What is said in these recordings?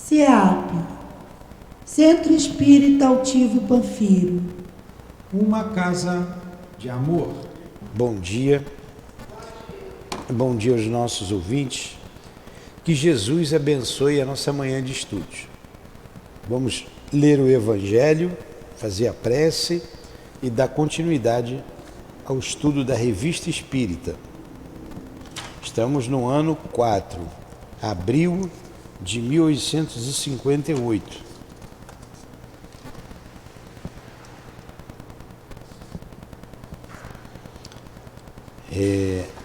CEAP, Centro Espírita Altivo Panfiro. Uma casa de amor. Bom dia aos nossos ouvintes. Que Jesus abençoe a nossa manhã de estudos. Vamos ler o Evangelho, fazer a prece e dar continuidade ao estudo da Revista Espírita. Estamos no ano 4, abril de 1858.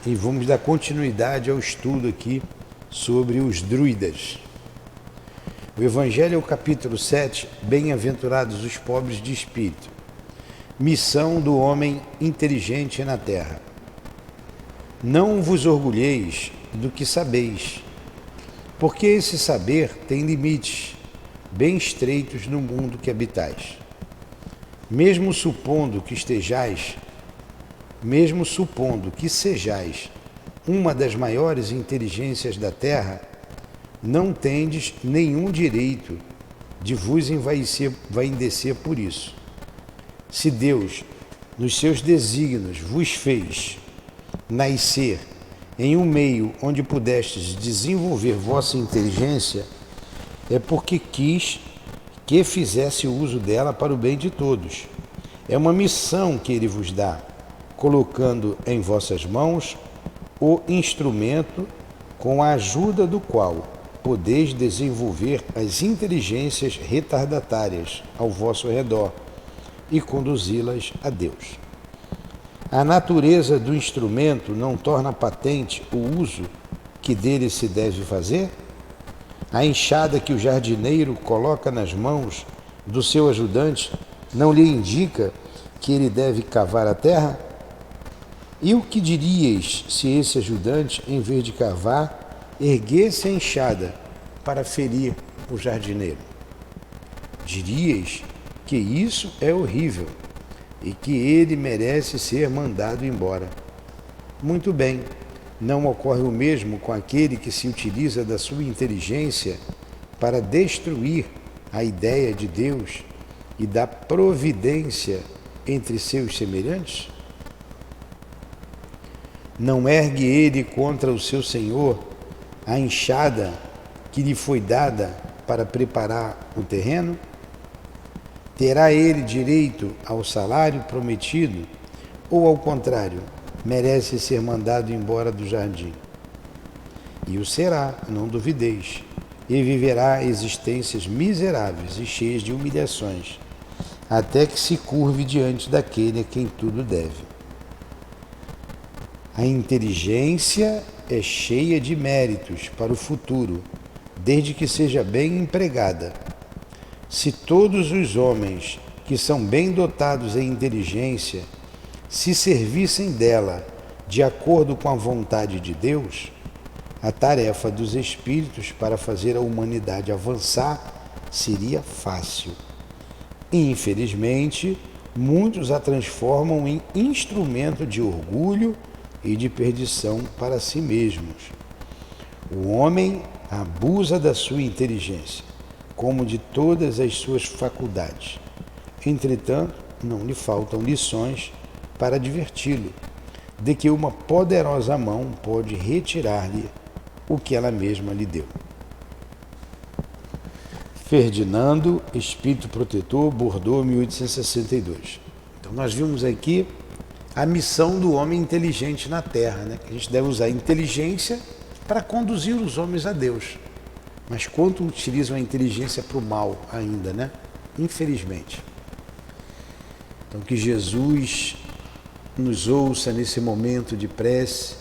E vamos dar continuidade ao estudo aqui sobre os druidas. O Evangelho é o capítulo 7, Bem-aventurados os pobres de espírito. Missão do homem inteligente na terra. Não vos orgulheis do que sabeis, porque esse saber tem limites bem estreitos no mundo que habitais. Mesmo supondo que sejais uma das maiores inteligências da terra, não tendes nenhum direito de vos envaidecer por isso. Se Deus, nos seus desígnios, vos fez nascer em um meio onde pudestes desenvolver vossa inteligência, é porque quis que fizesse uso dela para o bem de todos. É uma missão que Ele vos dá, colocando em vossas mãos o instrumento com a ajuda do qual podeis desenvolver as inteligências retardatárias ao vosso redor e conduzi-las a Deus. A natureza do instrumento não torna patente o uso que dele se deve fazer? A enxada que o jardineiro coloca nas mãos do seu ajudante não lhe indica que ele deve cavar a terra? E o que diríeis se esse ajudante, em vez de cavar, erguesse a enxada para ferir o jardineiro? Diríeis que isso é horrível e que ele merece ser mandado embora. Muito bem, não ocorre o mesmo com aquele que se utiliza da sua inteligência para destruir a ideia de Deus e da providência entre seus semelhantes? Não ergue ele contra o seu Senhor a enxada que lhe foi dada para preparar o terreno? Terá ele direito ao salário prometido ou, ao contrário, merece ser mandado embora do jardim? E o será, não duvideis, e viverá existências miseráveis e cheias de humilhações, até que se curve diante daquele a quem tudo deve. A inteligência é cheia de méritos para o futuro, desde que seja bem empregada. Se todos os homens que são bem dotados em inteligência se servissem dela de acordo com a vontade de Deus, a tarefa dos espíritos para fazer a humanidade avançar seria fácil. Infelizmente, muitos a transformam em instrumento de orgulho e de perdição para si mesmos. O homem abusa da sua inteligência, como de todas as suas faculdades. Entretanto, não lhe faltam lições para adverti-lo de que uma poderosa mão pode retirar-lhe o que ela mesma lhe deu. Ferdinando, Espírito Protetor, Bordeaux, 1862. Então, nós vimos aqui a missão do homem inteligente na Terra, né? A gente deve usar a inteligência para conduzir os homens a Deus. Mas quanto utilizam a inteligência para o mal ainda, né? Infelizmente. Então, que Jesus nos ouça nesse momento de prece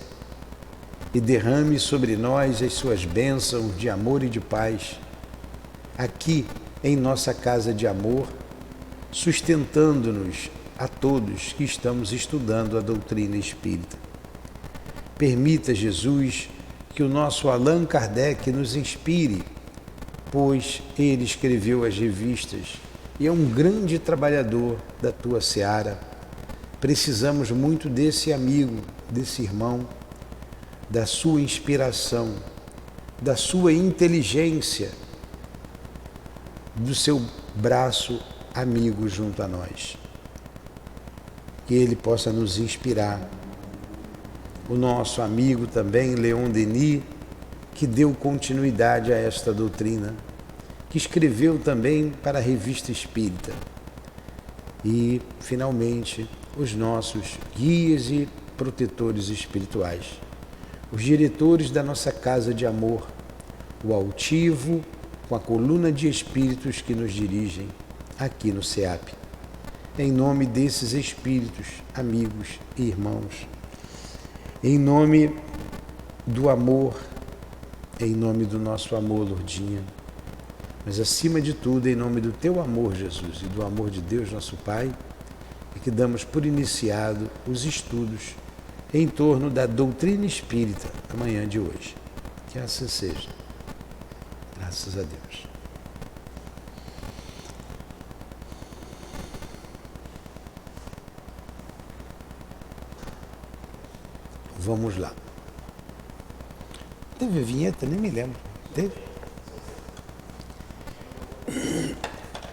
e derrame sobre nós as suas bênçãos de amor e de paz, aqui em nossa casa de amor, sustentando-nos a todos que estamos estudando a doutrina espírita. Permita, Jesus, que o nosso Allan Kardec nos inspire, pois ele escreveu as revistas e é um grande trabalhador da tua seara. Precisamos muito desse amigo, desse irmão, da sua inspiração, da sua inteligência do seu braço amigo junto a nós. Que ele possa nos inspirar. O nosso amigo também, Leon Denis, que deu continuidade a esta doutrina, que escreveu também para a Revista Espírita. E, finalmente, os nossos guias e protetores espirituais, os diretores da nossa casa de amor, o altivo, com a coluna de espíritos que nos dirigem aqui no SEAP. Em nome desses espíritos, amigos e irmãos, em nome do amor, em nome do nosso amor, Lourdinha, mas acima de tudo, em nome do teu amor, Jesus, e do amor de Deus, nosso Pai, é que damos por iniciado os estudos em torno da doutrina espírita da manhã de hoje. Que assim seja. Graças a Deus. Vamos lá. Teve vinheta? Nem me lembro. Teve?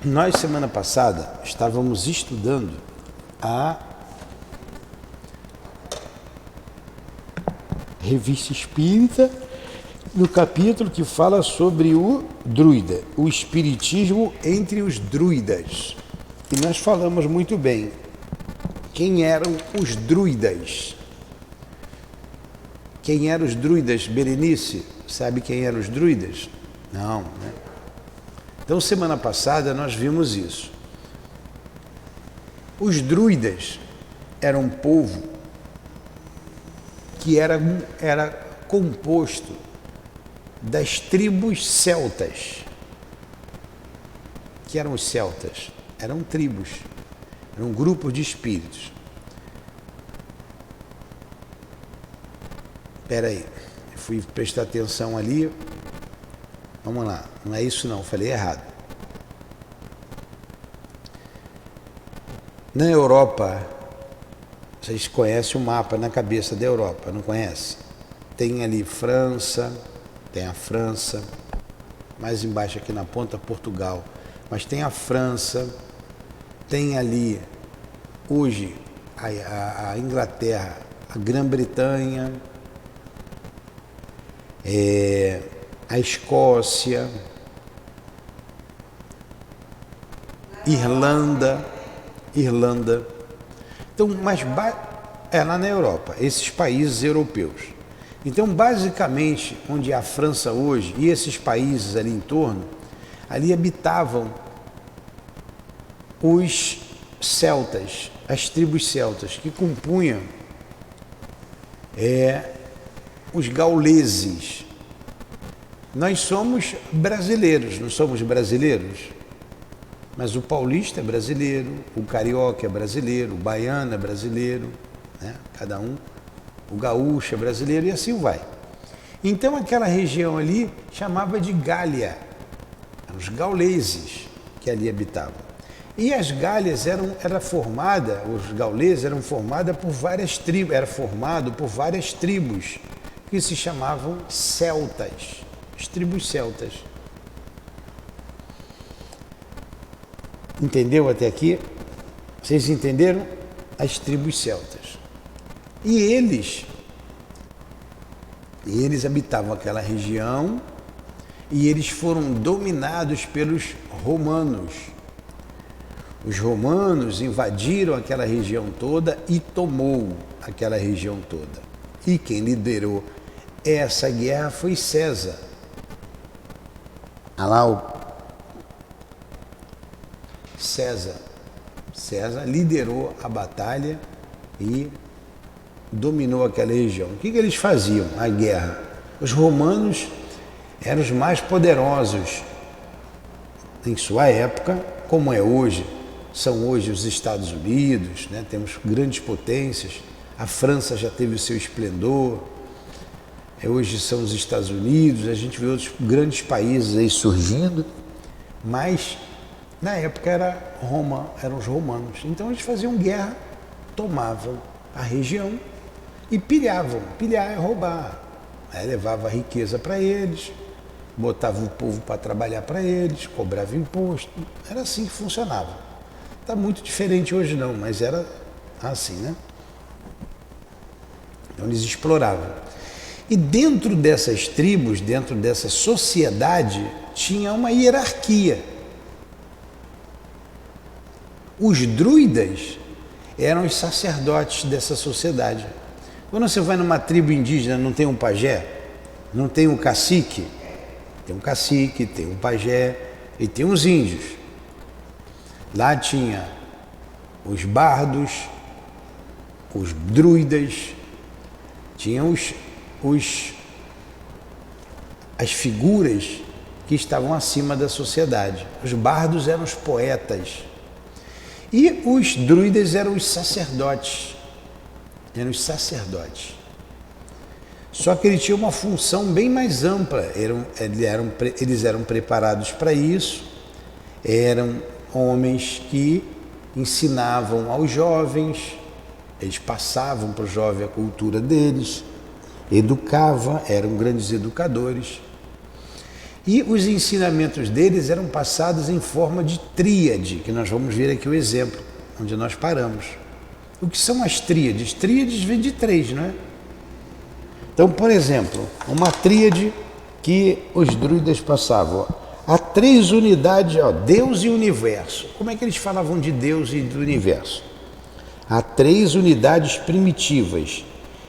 Nós, semana passada, estávamos estudando a Revista Espírita, no capítulo que fala sobre o druida, o espiritismo entre os druidas. E nós falamos muito bem quem eram os druidas. Quem eram os druidas? Berenice, sabe quem eram os druidas? Não, né? Então, semana passada nós vimos isso. Os druidas eram um povo que era composto das tribos celtas. Que eram os celtas? Eram tribos, eram grupos de espíritos. Espera aí, eu fui prestar atenção ali. Vamos lá, não é isso não, falei errado. Na Europa, vocês conhecem o mapa na cabeça da Europa, não conhece? Tem ali França, tem a França, mais embaixo aqui na ponta Portugal, mas tem a França, tem ali hoje a Inglaterra, a Grã-Bretanha, a Escócia, Irlanda. Então, mas lá na Europa, esses países europeus. Então, basicamente, onde é a França hoje e esses países ali em torno, ali habitavam os celtas, as tribos celtas, que compunham os gauleses. Nós somos brasileiros, não somos brasileiros? Mas o paulista é brasileiro, o carioca é brasileiro, o baiano é brasileiro, né? Cada um, o gaúcho é brasileiro e assim vai. Então aquela região ali chamava de Gália, os gauleses que ali habitavam. E as Gálias os gauleses eram formadas por várias tribos, era formado por várias tribos que se chamavam celtas, as tribos celtas. Entendeu até aqui? Vocês entenderam? As tribos celtas. E eles habitavam aquela região e eles foram dominados pelos romanos. Os romanos invadiram aquela região toda e tomou aquela região toda. E quem liderou essa guerra foi César. Olha lá o César liderou a batalha e dominou aquela região. O que eles faziam? A guerra. Os romanos eram os mais poderosos em sua época, como é hoje. São hoje os Estados Unidos, né? Temos grandes potências. A França já teve o seu esplendor. Hoje são os Estados Unidos. A gente vê outros grandes países aí surgindo, mas na época era Roma, eram os romanos. Então eles faziam guerra, tomavam a região e pilhavam. Pilhar é roubar. Aí levava a riqueza para eles botava o povo para trabalhar para eles, cobrava imposto. Era assim que funcionava. Está muito diferente hoje não, mas era assim, né? Então eles exploravam. E dentro dessas tribos, dentro dessa sociedade, tinha uma hierarquia. Os druidas eram os sacerdotes dessa sociedade. Quando você vai numa tribo indígena, não tem um pajé, não tem um cacique, tem um cacique, tem um pajé e tem os índios. Lá tinha os bardos, os druidas, tinham as figuras que estavam acima da sociedade. Os bardos eram os poetas e os druidas eram os sacerdotes. Só que ele tinha uma função bem mais ampla. Eles eram preparados para isso. Eram homens que ensinavam aos jovens. Eles passavam para o jovem a cultura deles. Educavam, eram grandes educadores. E os ensinamentos deles eram passados em forma de tríade, que nós vamos ver aqui o exemplo, onde nós paramos. O que são as tríades? Tríades vem de 3, não é? Então, por exemplo, uma tríade que os druidas passavam. Há 3 unidades, Deus e universo. Como é que eles falavam de Deus e do universo? Há 3 unidades primitivas,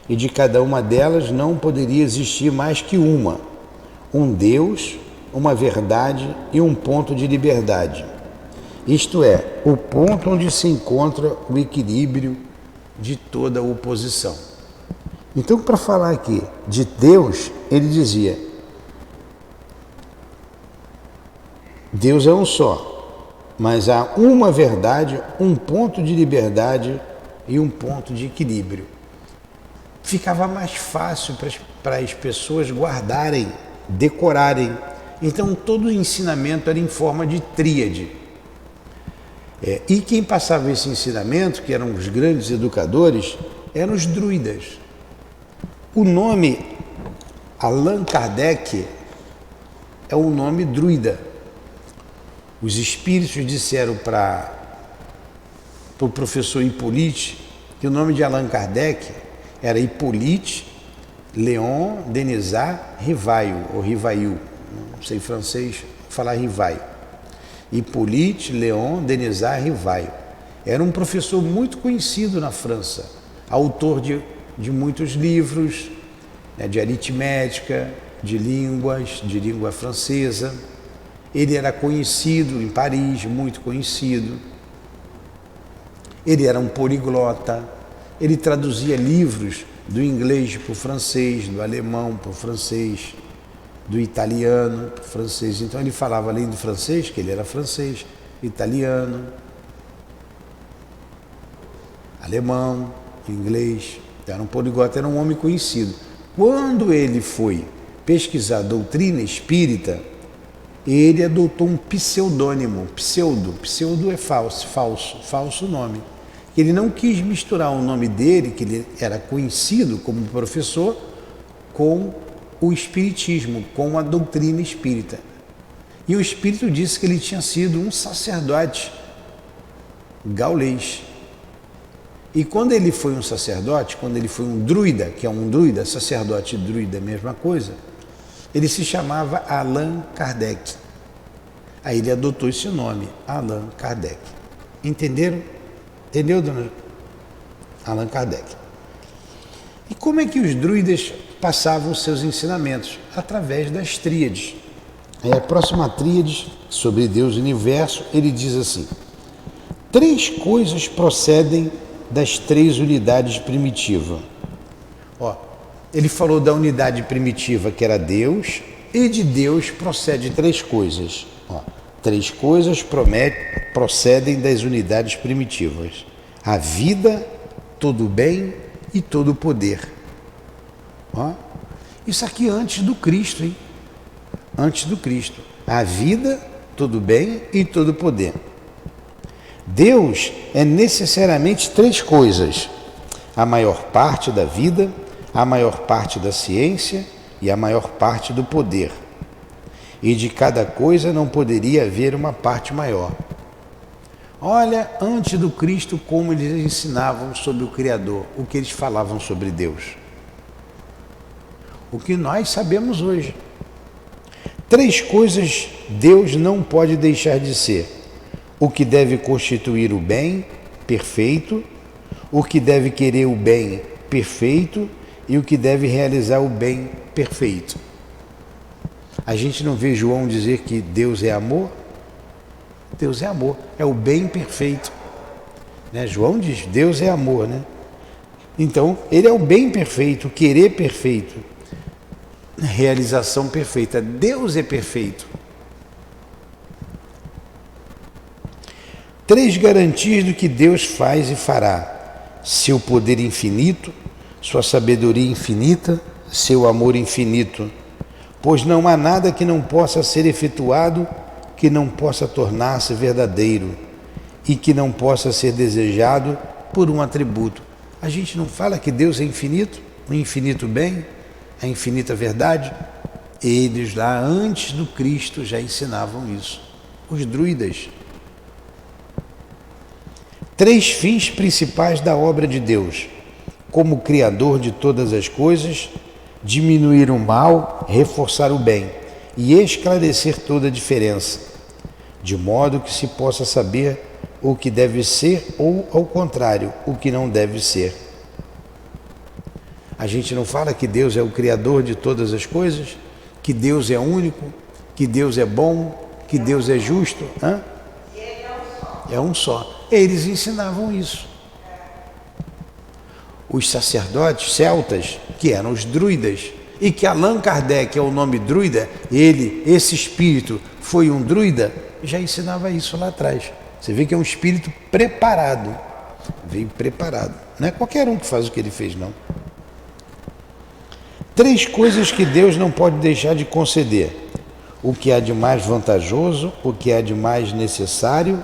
e de cada uma delas não poderia existir mais que uma. Um Deus, uma verdade e um ponto de liberdade. Isto é, o ponto onde se encontra o equilíbrio de toda a oposição. Então, para falar aqui de Deus, ele dizia: Deus é um só, mas há uma verdade, um ponto de liberdade e um ponto de equilíbrio. Ficava mais fácil para as pessoas guardarem, decorarem. Então, todo o ensinamento era em forma de tríade. E quem passava esse ensinamento, que eram os grandes educadores, eram os druidas. O nome Allan Kardec é um nome druida. Os espíritos disseram para o professor Hippolyte que o nome de Allan Kardec era Hippolyte Léon Denisard Rivail, ou Rivail, não sei francês falar Rivail. Hippolyte Léon Denisard Rivail. Era um professor muito conhecido na França, autor de muitos livros, né, de aritmética, de língua francesa. Ele era conhecido em Paris, muito conhecido. Ele era um poliglota. Ele traduzia livros do inglês para o francês, do alemão para o francês, do italiano para o francês. Então ele falava, além do francês, que ele era francês, italiano, alemão, inglês. Era um poliglota, era um homem conhecido. Quando ele foi pesquisar a doutrina espírita, ele adotou um pseudônimo, pseudo é falso nome. Ele não quis misturar o nome dele, que ele era conhecido como professor, com o espiritismo, com a doutrina espírita. E o espírito disse que ele tinha sido um sacerdote gaulês. E quando ele foi um sacerdote, quando ele foi um druida, que é um druida, sacerdote e druida, mesma coisa, ele se chamava Allan Kardec. Aí ele adotou esse nome, Allan Kardec. Entenderam? Entendeu, dona Allan Kardec? E como é que os druidas passavam os seus ensinamentos? Através das tríades. A próxima tríade, sobre Deus e o universo, ele diz assim: 3 coisas procedem das 3 unidades primitivas. Ele falou da unidade primitiva, que era Deus, e de Deus procede 3 coisas. 3 coisas procedem das unidades primitivas: a vida, todo o bem e todo o poder. Isso aqui antes do Cristo, hein? Antes do Cristo. A vida, todo o bem e todo o poder. Deus é necessariamente 3 coisas: a maior parte da vida, a maior parte da ciência e a maior parte do poder. e de cada coisa não poderia haver uma parte maior. Olha, antes do Cristo, como eles ensinavam sobre o Criador, o que eles falavam sobre Deus. O que nós sabemos hoje. 3 coisas Deus não pode deixar de ser: o que deve constituir o bem perfeito, o que deve querer o bem perfeito e o que deve realizar o bem perfeito. A gente não vê João dizer que Deus é amor? Deus é amor, é o bem perfeito, né? João diz, Deus é amor, né? Então, ele é o bem perfeito, o querer perfeito, realização perfeita. Deus é perfeito. 3 garantias do que Deus faz e fará: seu poder infinito, sua sabedoria infinita, seu amor infinito, pois não há nada que não possa ser efetuado, que não possa tornar-se verdadeiro e que não possa ser desejado por um atributo. A gente não fala que Deus é infinito, o infinito bem, a infinita verdade? Eles lá antes do Cristo já ensinavam isso, os druidas. 3 fins principais da obra de Deus: como Criador de todas as coisas, diminuir o mal, reforçar o bem e esclarecer toda a diferença, de modo que se possa saber o que deve ser ou, ao contrário, o que não deve ser. A gente não fala que Deus é o Criador de todas as coisas, que Deus é único, que Deus é bom, que Deus é justo? É um só. Eles ensinavam isso. Os sacerdotes celtas, que eram os druidas, e que Allan Kardec é o nome druida, esse espírito foi um druida, já ensinava isso lá atrás. Você vê que é um espírito preparado, veio preparado. Não é qualquer um que faz o que ele fez, não. 3 coisas que Deus não pode deixar de conceder: o que há de mais vantajoso, o que há de mais necessário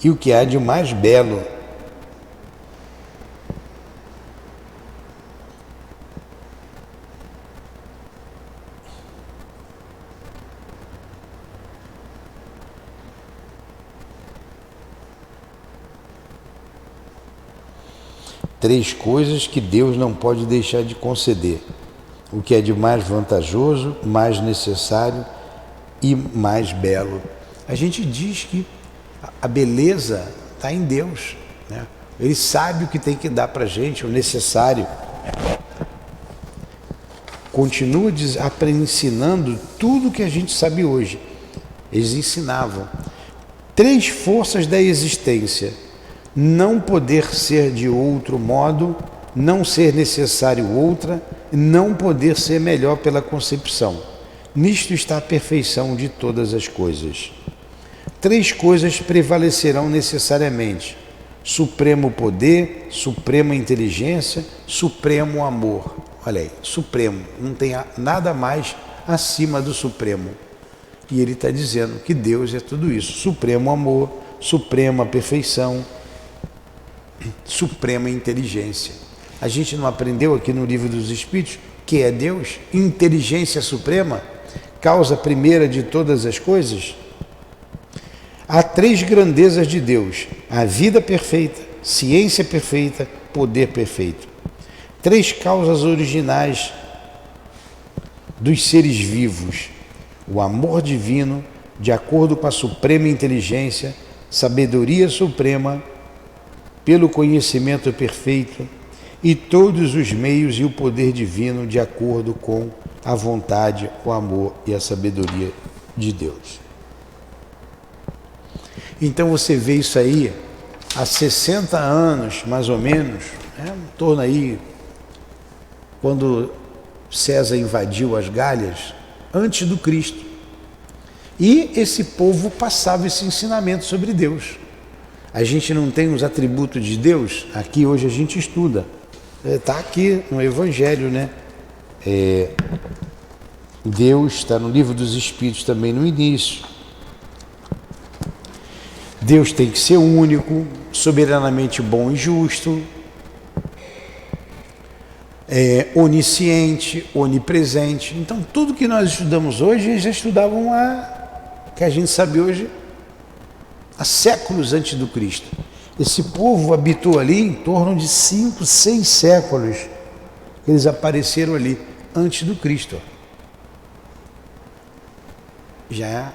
e o que há de mais belo. Três coisas que Deus não pode deixar de conceder: o que é de mais vantajoso, mais necessário e mais belo. A gente diz que a beleza está em Deus, né? Ele sabe o que tem que dar para a gente, o necessário. Continua ensinando tudo o que a gente sabe hoje. Eles ensinavam 3 forças da existência: não poder ser de outro modo, não ser necessário outra, não poder ser melhor pela concepção. Nisto está a perfeição de todas as coisas. 3 coisas prevalecerão necessariamente: supremo poder, suprema inteligência, supremo amor. Olha aí, supremo, não tem nada mais acima do supremo. E ele está dizendo que Deus é tudo isso: supremo amor, suprema perfeição, suprema inteligência. A gente não aprendeu aqui no Livro dos Espíritos que é Deus, inteligência suprema, causa primeira de todas as coisas? Há 3 grandezas de Deus: a vida perfeita, ciência perfeita, poder perfeito. 3 causas originais dos seres vivos: o amor divino, de acordo com a suprema inteligência, sabedoria suprema, pelo conhecimento perfeito, e todos os meios e o poder divino, de acordo com a vontade, o amor e a sabedoria de Deus. Então você vê isso aí há 60 anos, mais ou menos, em torno aí, quando César invadiu as Gálias, antes do Cristo. E esse povo passava esse ensinamento sobre Deus. A gente não tem os atributos de Deus? Aqui hoje a gente estuda. Está aqui no Evangelho, né? Deus está no Livro dos Espíritos também no início. Deus tem que ser único, soberanamente bom e justo. onisciente, onipresente. Então, tudo que nós estudamos hoje, eles já estudavam que a gente sabe hoje, há séculos antes do Cristo. Esse povo habitou ali em torno de 5, 6 séculos. Eles apareceram ali antes do Cristo. Já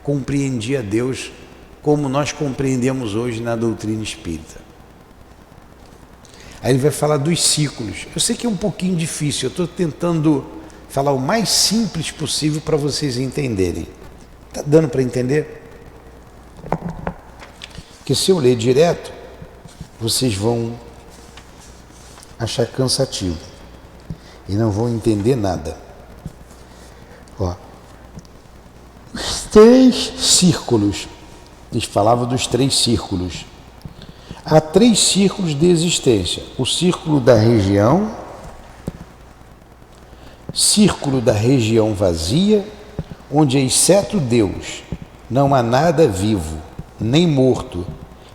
compreendia Deus como nós compreendemos hoje na doutrina espírita. Aí ele vai falar dos ciclos. Eu sei que é um pouquinho difícil, eu estou tentando falar o mais simples possível para vocês entenderem. Está dando para entender? Porque se eu ler direto, vocês vão achar cansativo e não vão entender nada. Ó, os 3 círculos, eles falavam dos 3 círculos. Há 3 círculos de existência: o círculo da região, círculo da região vazia, onde, exceto Deus, não há nada vivo, nem morto,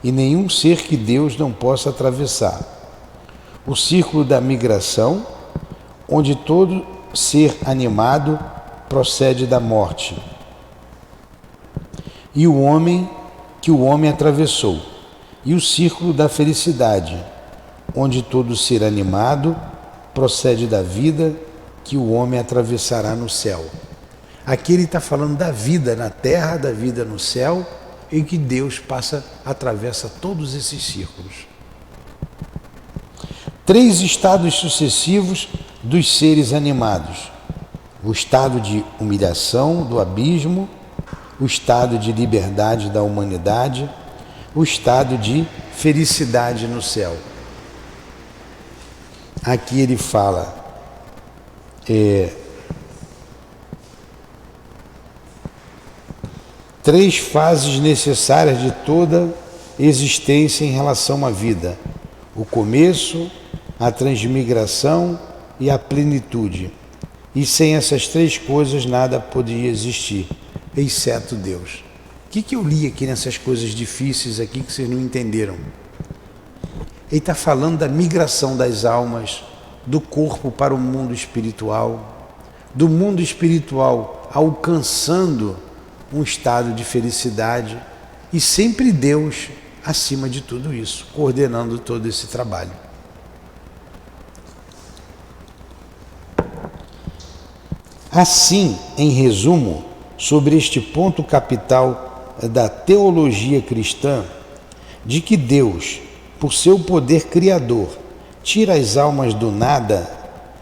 e nenhum ser que Deus não possa atravessar. O círculo da migração, onde todo ser animado procede da morte, e o homem que o homem atravessou. E o círculo da felicidade, onde todo ser animado procede da vida que o homem atravessará no céu. Aqui ele está falando da vida na terra, da vida no céu, em que Deus atravessa todos esses círculos. 3 estados sucessivos dos seres animados: o estado de humilhação do abismo, o estado de liberdade da humanidade, o estado de felicidade no céu. Aqui ele fala 3 fases necessárias de toda existência em relação à vida: o começo, a transmigração e a plenitude. E sem essas 3 coisas nada poderia existir, exceto Deus. O que eu li aqui nessas coisas difíceis aqui que vocês não entenderam? Ele está falando da migração das almas do corpo para o mundo espiritual, do mundo espiritual alcançando um estado de felicidade, e sempre Deus acima de tudo isso, coordenando todo esse trabalho. Assim, em resumo, sobre este ponto capital da teologia cristã, de que Deus, por seu poder criador, tira as almas do nada,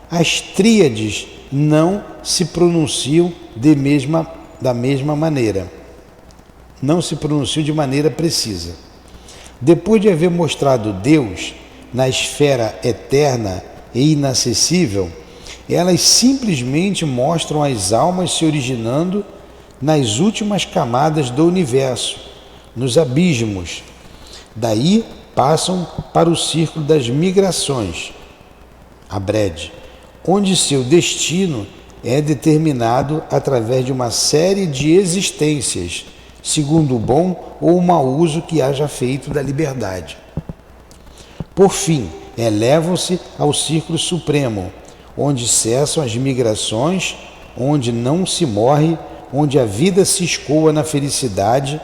as tríades não se pronunciam da mesma maneira. Não se pronunciam de maneira precisa. Depois de haver mostrado Deus na esfera eterna e inacessível, elas simplesmente mostram as almas se originando nas últimas camadas do universo, nos abismos. Daí passam para o círculo das migrações, a Brede, onde seu destino é determinado através de uma série de existências, segundo o bom ou o mau uso que haja feito da liberdade. Por fim, elevam-se ao círculo supremo, onde cessam as migrações, onde não se morre, onde a vida se escoa na felicidade,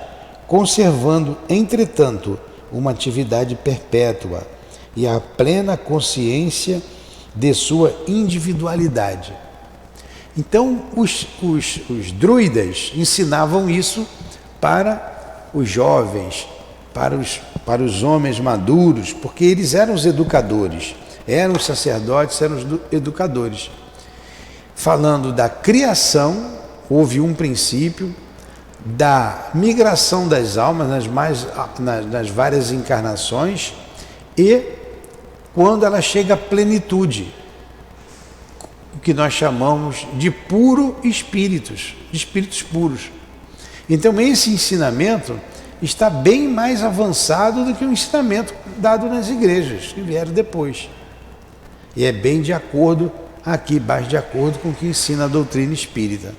conservando, entretanto, uma atividade perpétua e a plena consciência de sua individualidade. Então, os druidas ensinavam isso para os jovens, para os homens maduros, porque eles eram os educadores, eram os sacerdotes, eram os educadores. Falando da criação, houve um princípio, da migração das almas nas várias encarnações, e quando ela chega à plenitude, o que nós chamamos de puro espíritos, de espíritos puros. Então esse ensinamento está bem mais avançado do que o ensinamento dado nas igrejas que vieram depois. E é bem de acordo, aqui, mais de acordo com o que ensina a doutrina espírita.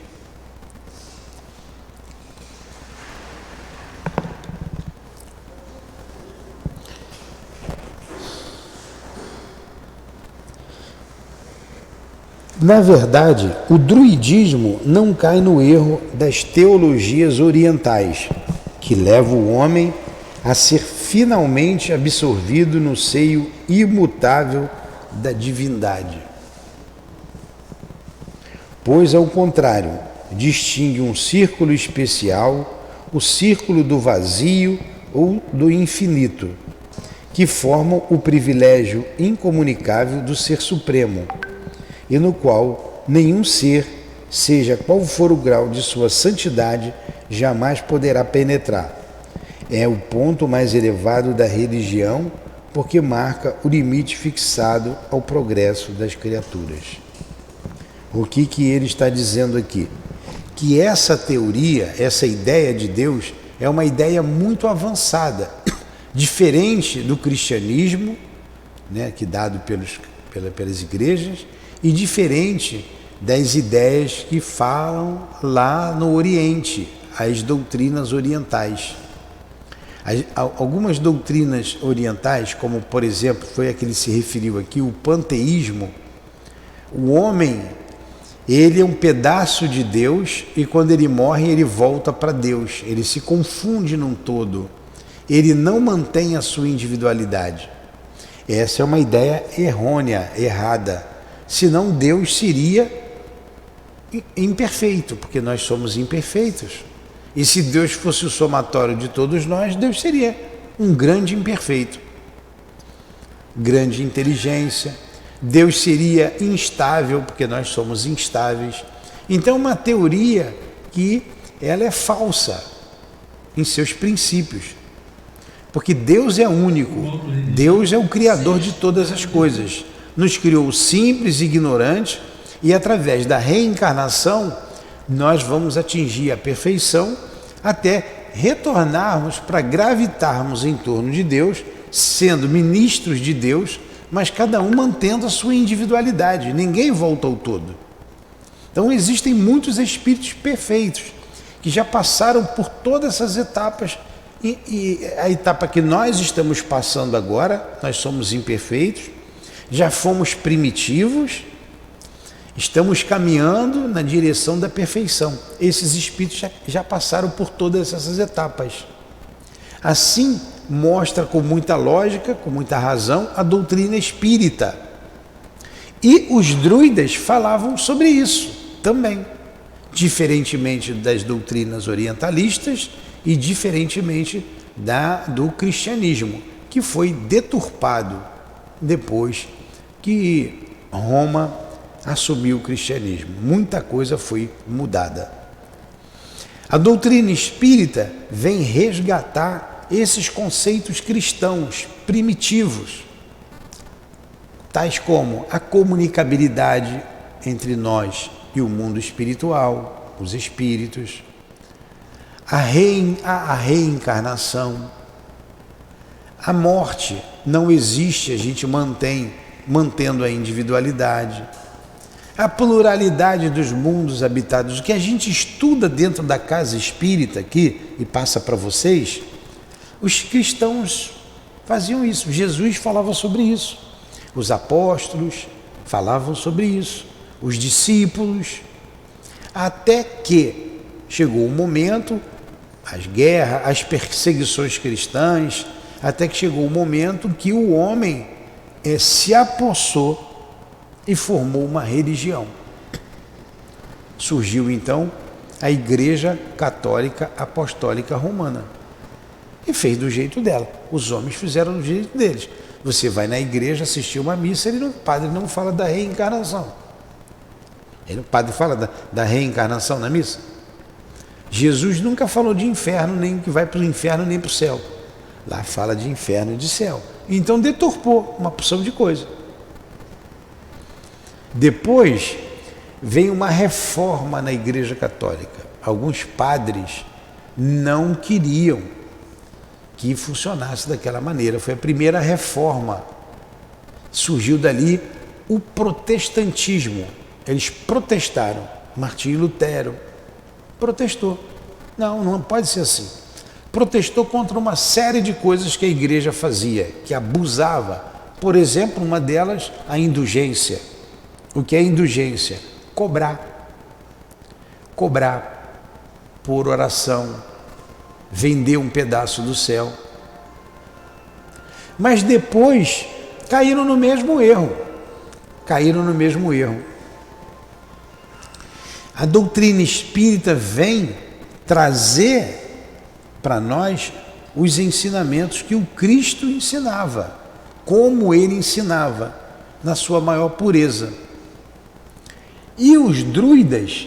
Na verdade, o druidismo não cai no erro das teologias orientais, que levam o homem a ser finalmente absorvido no seio imutável da divindade. Pois, ao contrário, distingue um círculo especial, o círculo do vazio ou do infinito, que formam o privilégio incomunicável do Ser Supremo, e no qual nenhum ser, seja qual for o grau de sua santidade, jamais poderá penetrar. É o ponto mais elevado da religião, porque marca o limite fixado ao progresso das criaturas. O que ele está dizendo aqui? Que essa teoria, essa ideia de Deus, é uma ideia muito avançada, diferente do cristianismo, né, que dado pelas igrejas, e diferente das ideias que falam lá no Oriente, as doutrinas orientais. Algumas doutrinas orientais, como por exemplo, foi a que ele se referiu aqui, o panteísmo, o homem, ele é um pedaço de Deus e quando ele morre ele volta para Deus, ele se confunde num todo, ele não mantém a sua individualidade. Essa é uma ideia errônea, errada, senão Deus seria imperfeito, porque nós somos imperfeitos. E se Deus fosse o somatório de todos nós, Deus seria um grande imperfeito, grande inteligência. Deus seria instável, porque nós somos instáveis. Então, uma teoria que ela é falsa em seus princípios, porque Deus é único, Deus é o Criador de todas as coisas, nos criou simples e ignorantes, e através da reencarnação nós vamos atingir a perfeição até retornarmos para gravitarmos em torno de Deus, sendo ministros de Deus, mas cada um mantendo a sua individualidade, ninguém volta ao todo. Então existem muitos espíritos perfeitos que já passaram por todas essas etapas e a etapa que nós estamos passando agora, nós somos imperfeitos, já fomos primitivos, estamos caminhando na direção da perfeição. Esses espíritos já passaram por todas essas etapas. Assim, mostra com muita lógica, com muita razão, a doutrina espírita. E os druidas falavam sobre isso também, diferentemente das doutrinas orientalistas e diferentemente do cristianismo, que foi deturpado depois que Roma assumiu o cristianismo. Muita coisa foi mudada. A doutrina espírita vem resgatar esses conceitos cristãos primitivos, tais como a comunicabilidade entre nós e o mundo espiritual, os espíritos, a reencarnação, a morte não existe, a gente mantendo a individualidade, a pluralidade dos mundos habitados. O que a gente estuda dentro da casa espírita aqui e passa para vocês, os cristãos faziam isso, Jesus falava sobre isso, os apóstolos falavam sobre isso, os discípulos, até que chegou o momento, as guerras, as perseguições cristãs, até que chegou o momento que o homem se apossou e formou uma religião. Surgiu então a Igreja Católica Apostólica Romana e fez do jeito dela. Os homens fizeram do jeito deles. Você vai na igreja assistir uma missa, o padre não fala da reencarnação. O padre fala da reencarnação na missa. Jesus nunca falou de inferno, nem que vai para o inferno nem para o céu. Lá fala de inferno e de céu. Então deturpou uma porção de coisa. Depois veio uma reforma na Igreja Católica. Alguns padres não queriam que funcionasse daquela maneira. Foi a primeira reforma. Surgiu dali o protestantismo. Eles protestaram. Martinho Lutero protestou. Não pode ser assim. Protestou contra uma série de coisas que a igreja fazia, que abusava. Por exemplo, uma delas, a indulgência. O que é indulgência? Cobrar por oração, vender um pedaço do céu. Mas depois caíram no mesmo erro. A doutrina espírita vem trazer para nós os ensinamentos que o Cristo ensinava, como ele ensinava, na sua maior pureza. E os druidas,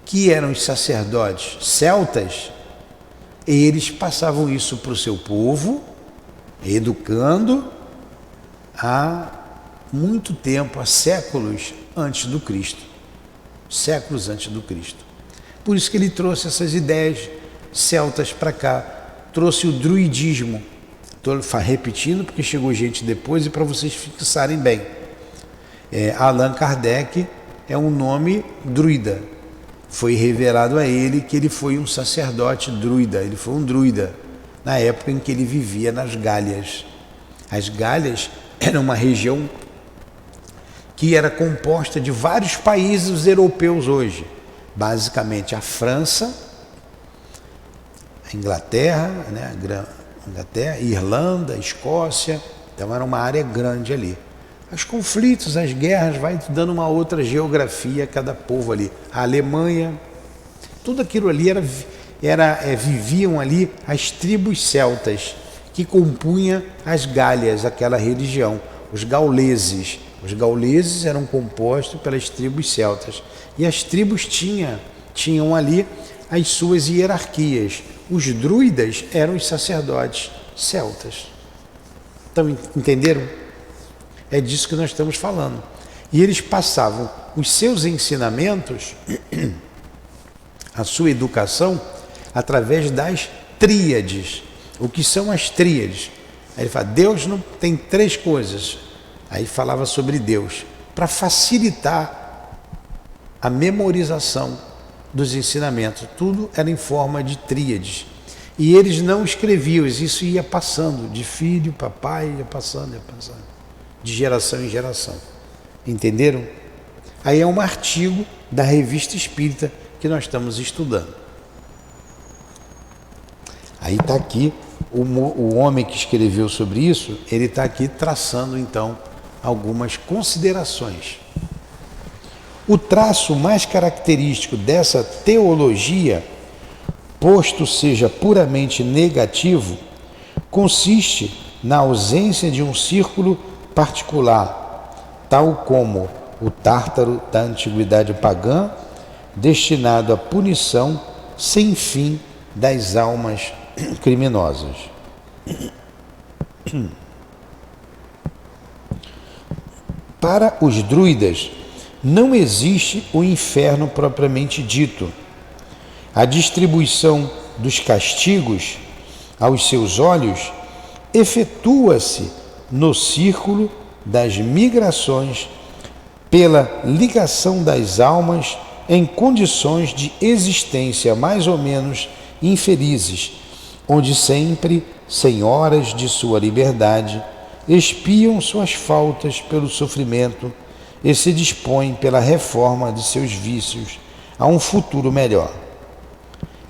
que eram os sacerdotes celtas, eles passavam isso para o seu povo, educando há muito tempo, há séculos antes do Cristo. Por isso que ele trouxe essas ideias celtas para cá, trouxe o druidismo. Estou repetindo porque chegou gente depois e para vocês fixarem bem. Allan Kardec é um nome druida. Foi revelado a ele que ele foi um sacerdote druida, ele foi um druida na época em que ele vivia nas Gálias. As Gálias eram uma região que era composta de vários países europeus hoje, basicamente a França, a Inglaterra, Irlanda, Escócia, então era uma área grande ali. Os conflitos, as guerras, vai dando uma outra geografia a cada povo ali. A Alemanha, tudo aquilo ali viviam ali as tribos celtas que compunham as Gálias, aquela religião, os gauleses. Os gauleses eram compostos pelas tribos celtas e as tribos tinham ali as suas hierarquias. Os druidas eram os sacerdotes celtas. Então, entenderam? É disso que nós estamos falando. E eles passavam os seus ensinamentos, a sua educação, através das tríades. O que são as tríades? Aí ele fala, Deus não tem três coisas. Aí falava sobre Deus, para facilitar a memorização dos ensinamentos. Tudo era em forma de tríades. E eles não escreviam, isso ia passando, de filho para pai, ia passando, de geração em geração. Entenderam? Aí é um artigo da Revista Espírita que nós estamos estudando. Aí está aqui, o homem que escreveu sobre isso, ele está aqui traçando então algumas considerações. O traço mais característico dessa teologia, posto seja puramente negativo, consiste na ausência de um círculo particular, tal como o Tártaro da antiguidade pagã, destinado à punição sem fim das almas criminosas. Para os druidas, não existe o inferno propriamente dito. A distribuição dos castigos aos seus olhos efetua-se no círculo das migrações pela ligação das almas em condições de existência mais ou menos infelizes, onde sempre, sem horas de sua liberdade, expiam suas faltas pelo sofrimento e se dispõem pela reforma de seus vícios a um futuro melhor.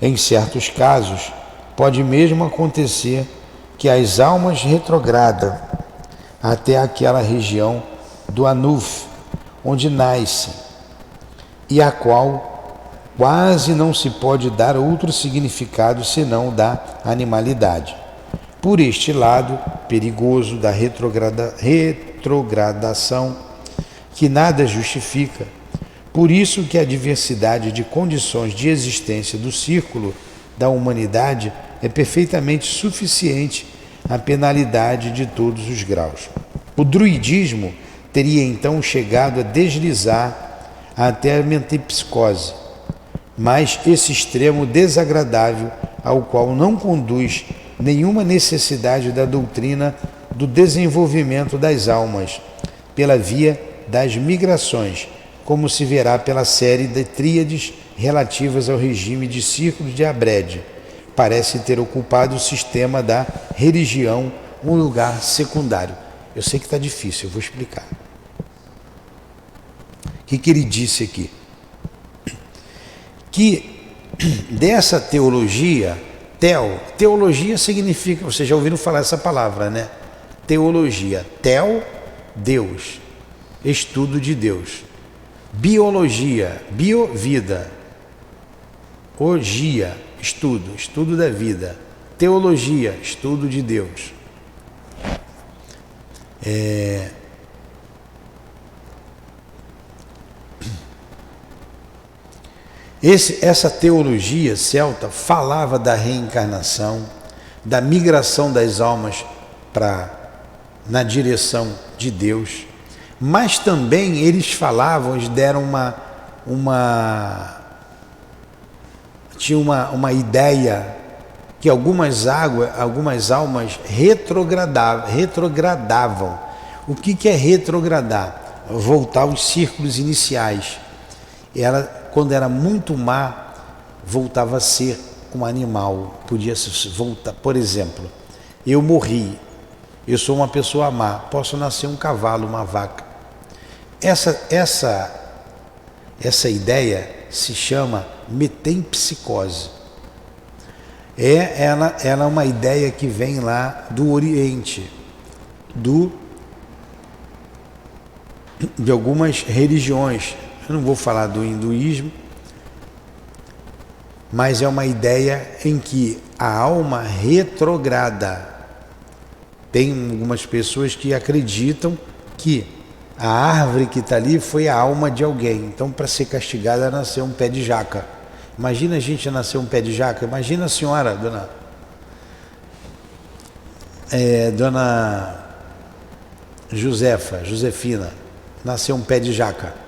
Em certos casos, pode mesmo acontecer que as almas retrogradam até aquela região do Anuf, onde nasce, e a qual quase não se pode dar outro significado senão da animalidade. Por este lado perigoso da retrogradação, que nada justifica, por isso que a diversidade de condições de existência do círculo da humanidade é perfeitamente suficiente à penalidade de todos os graus. O druidismo teria então chegado a deslizar até a metempsicose, mas esse extremo desagradável ao qual não conduz nenhuma necessidade da doutrina do desenvolvimento das almas pela via das migrações, como se verá pela série de tríades relativas ao regime de círculos de Abrede, parece ter ocupado o sistema da religião um lugar secundário. Eu sei que está difícil, eu vou explicar. que ele disse aqui? Que dessa teologia, teologia significa, vocês já ouviram falar essa palavra, né? Teologia, Deus, estudo de Deus. Biologia, vida. Ogia, estudo da vida. Teologia, estudo de Deus. Essa teologia celta falava da reencarnação, da migração das almas na direção de Deus, mas também eles deram tinha uma ideia que algumas almas retrogradavam. O que é retrogradar? Voltar aos círculos iniciais. Quando era muito má, voltava a ser um animal, podia voltar. Por exemplo, eu morri, eu sou uma pessoa má, posso nascer um cavalo, uma vaca. Essa ideia se chama metempsicose. Ela é uma ideia que vem lá do Oriente, de algumas religiões. Eu não vou falar do hinduísmo, mas é uma ideia em que a alma retrograda. Tem algumas pessoas que acreditam que a árvore que está ali foi a alma de alguém. Então, para ser castigada, nasceu um pé de jaca. Imagina a gente nascer um pé de jaca. Imagina a senhora, dona Josefina, nasceu um pé de jaca.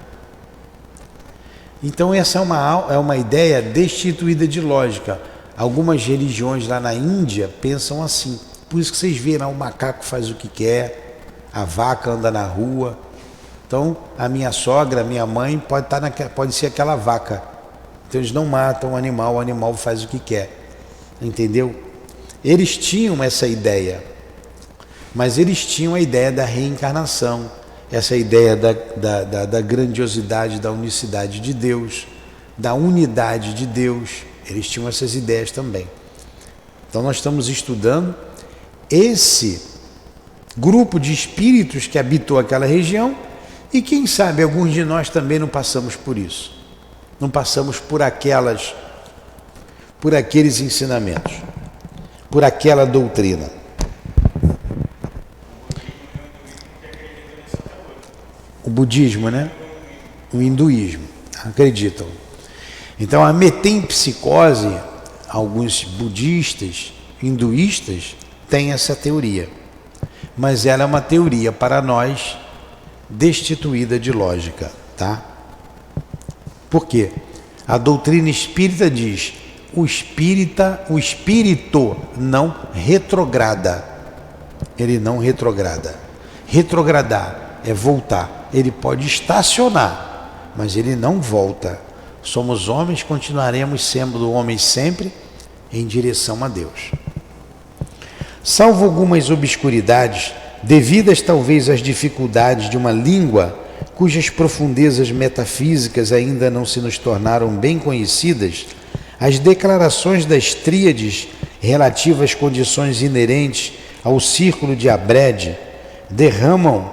Então essa é uma ideia destituída de lógica. Algumas religiões lá na Índia pensam assim. Por isso que vocês viram, o macaco faz o que quer, a vaca anda na rua. Então a minha sogra, a minha mãe pode ser aquela vaca. Então eles não matam o animal faz o que quer. Entendeu? Eles tinham essa ideia, mas eles tinham a ideia da reencarnação, essa ideia da grandiosidade, da unicidade de Deus, da unidade de Deus. Eles tinham essas ideias também. Então nós estamos estudando esse grupo de espíritos que habitou aquela região e quem sabe alguns de nós também não passamos por isso. Não passamos por aqueles ensinamentos, por aquela doutrina. O budismo, né? O hinduísmo, acreditam. Então a metempsicose, alguns budistas, hinduístas, têm essa teoria. Mas ela é uma teoria para nós destituída de lógica, tá? Por quê? A doutrina espírita diz: o espírito não retrograda. Ele não retrograda. Retrogradar é voltar. Ele pode estacionar, mas ele não volta. Somos homens, continuaremos sendo homens sempre em direção a Deus. Salvo algumas obscuridades, devidas talvez às dificuldades de uma língua cujas profundezas metafísicas ainda não se nos tornaram bem conhecidas, as declarações das tríades relativas às condições inerentes ao círculo de Abrede derramam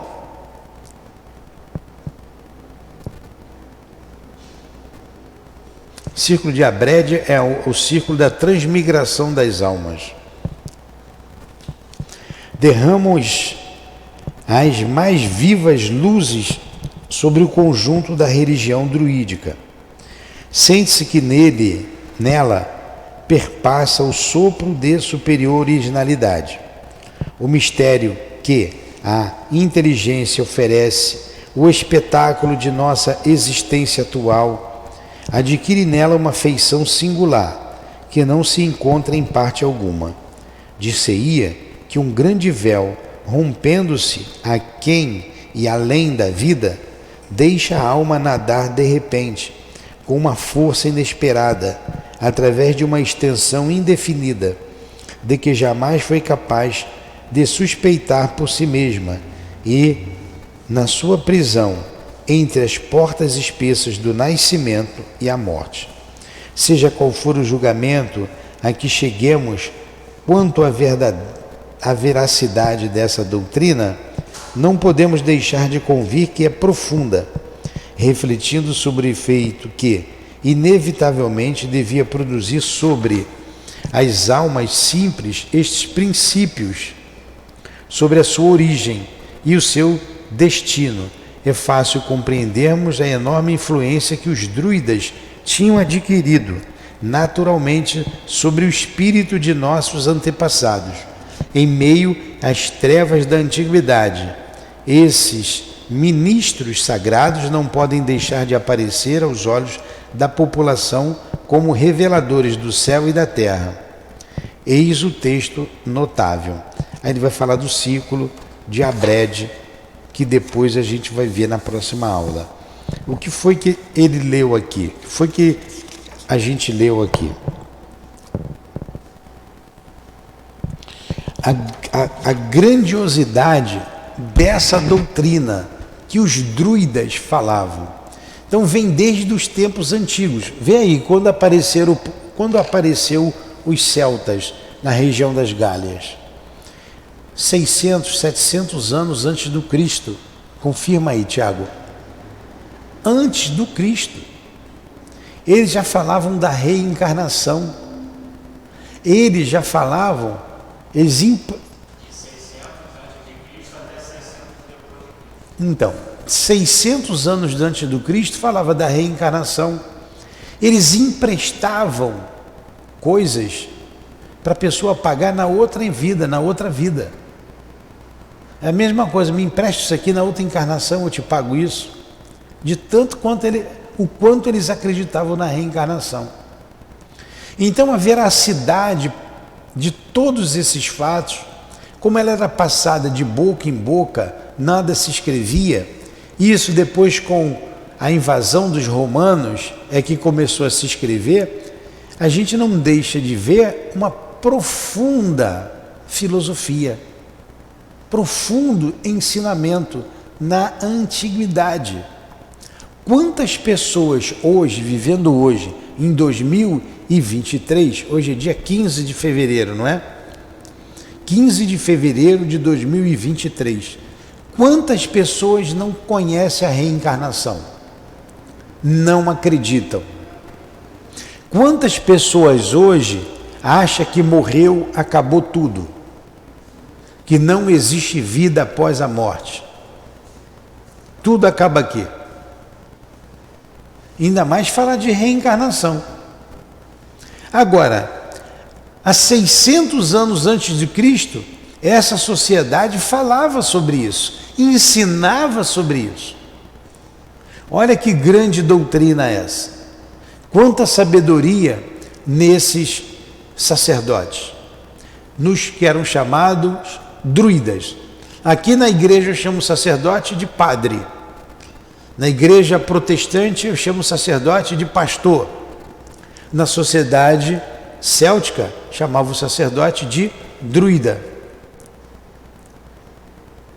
círculo de Abrede é o círculo da transmigração das almas. Derramos as mais vivas luzes sobre o conjunto da religião druídica. Sente-se que nela perpassa o sopro de superior originalidade. O mistério que a inteligência oferece, o espetáculo de nossa existência atual, adquire nela uma feição singular, que não se encontra em parte alguma. Dir-se-ia que um grande véu, rompendo-se aquém e além da vida, deixa a alma nadar de repente, com uma força inesperada, através de uma extensão indefinida, de que jamais foi capaz de suspeitar por si mesma, e, na sua prisão, entre as portas espessas do nascimento e a morte. Seja qual for o julgamento a que cheguemos quanto à veracidade dessa doutrina, não podemos deixar de convir que é profunda, refletindo sobre o efeito que, inevitavelmente, devia produzir sobre as almas simples estes princípios, sobre a sua origem e o seu destino. É fácil compreendermos a enorme influência que os druidas tinham adquirido naturalmente sobre o espírito de nossos antepassados, em meio às trevas da antiguidade. Esses ministros sagrados não podem deixar de aparecer aos olhos da população como reveladores do céu e da terra. Eis o texto notável. Aí ele vai falar do círculo de Abrede, que depois a gente vai ver na próxima aula. O que foi que ele leu aqui? O que foi que a gente leu aqui? A grandiosidade dessa doutrina que os druidas falavam. Então vem desde os tempos antigos. Vê aí, quando apareceu os celtas na região das Gálias. 600, 700 anos antes do Cristo. Confirma aí, Tiago. Antes do Cristo. Eles já falavam da reencarnação. Eles já falavam, Então, 600 anos antes do Cristo falava da reencarnação. Eles emprestavam coisas para a pessoa pagar na outra vida. É a mesma coisa, me empresta isso aqui, na outra encarnação eu te pago isso. De tanto o quanto eles acreditavam na reencarnação. Então a veracidade de todos esses fatos, como ela era passada de boca em boca, nada se escrevia, isso depois com a invasão dos romanos é que começou a se escrever, a gente não deixa de ver uma profunda filosofia, profundo ensinamento na antiguidade. Quantas pessoas hoje, vivendo hoje, em 2023, hoje é dia 15 de fevereiro, não é? 15 de fevereiro de 2023. Quantas pessoas não conhecem a reencarnação? Não acreditam. Quantas pessoas hoje acham que morreu, acabou tudo? Que não existe vida após a morte? Tudo acaba aqui. Ainda mais falar de reencarnação. Agora, há 600 anos antes de Cristo, essa sociedade falava sobre isso, ensinava sobre isso. Olha que grande doutrina essa. Quanta sabedoria nesses sacerdotes, nos que eram chamados druidas. Aqui na igreja eu chamo o sacerdote de padre. Na igreja protestante eu chamo o sacerdote de pastor. Na sociedade céltica chamava o sacerdote de druida.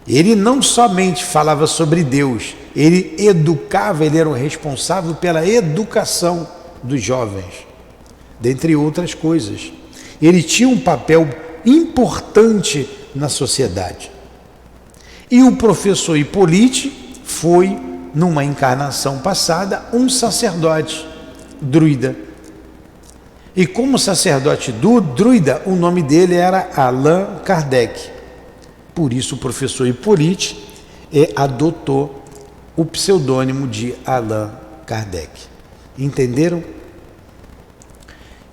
Ele não somente falava sobre Deus, ele educava, ele era o responsável pela educação dos jovens, dentre outras coisas. Ele tinha um papel importante na sociedade. E o professor Hipólite foi, numa encarnação passada, um sacerdote druida. E como sacerdote druida, o nome dele era Allan Kardec. Por isso o professor Hipólite adotou o pseudônimo de Allan Kardec. Entenderam?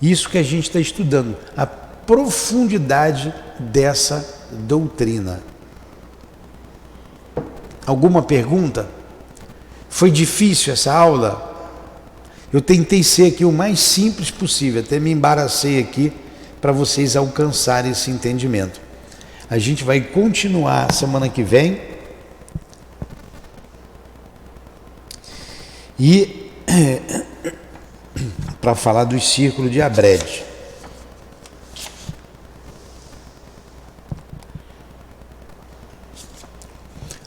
Isso que a gente está estudando, a profundidade dessa doutrina. Alguma pergunta? Foi difícil essa aula? Eu tentei ser aqui o mais simples possível, até me embaracei aqui para vocês alcançarem esse entendimento. A gente vai continuar semana que vem e para falar dos círculos de Abrede.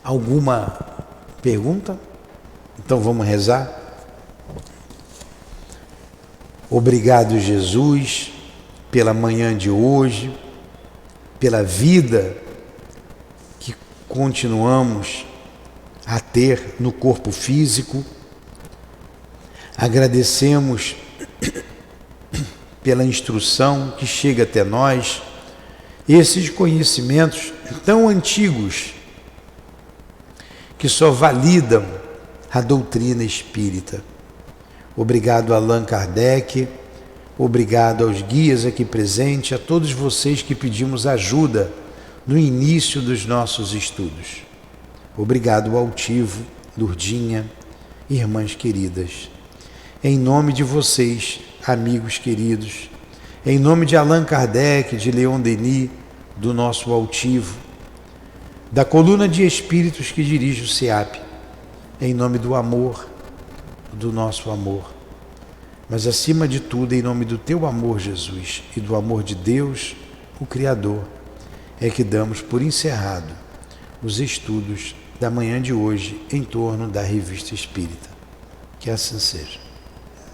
Alguma pergunta? Então vamos rezar? Obrigado, Jesus, pela manhã de hoje, pela vida que continuamos a ter no corpo físico. Agradecemos pela instrução que chega até nós, esses conhecimentos tão antigos que só validam a doutrina espírita. Obrigado, Allan Kardec, obrigado aos guias aqui presentes, a todos vocês que pedimos ajuda no início dos nossos estudos. Obrigado, Altivo, Lourdinha, irmãs queridas. Em nome de vocês, amigos queridos, em nome de Allan Kardec, de Leon Denis, do nosso Altivo, da coluna de espíritos que dirige o SEAP, em nome do amor, do nosso amor, mas acima de tudo, em nome do teu amor, Jesus, e do amor de Deus, o Criador, é que damos por encerrado os estudos da manhã de hoje em torno da Revista Espírita. Que assim seja.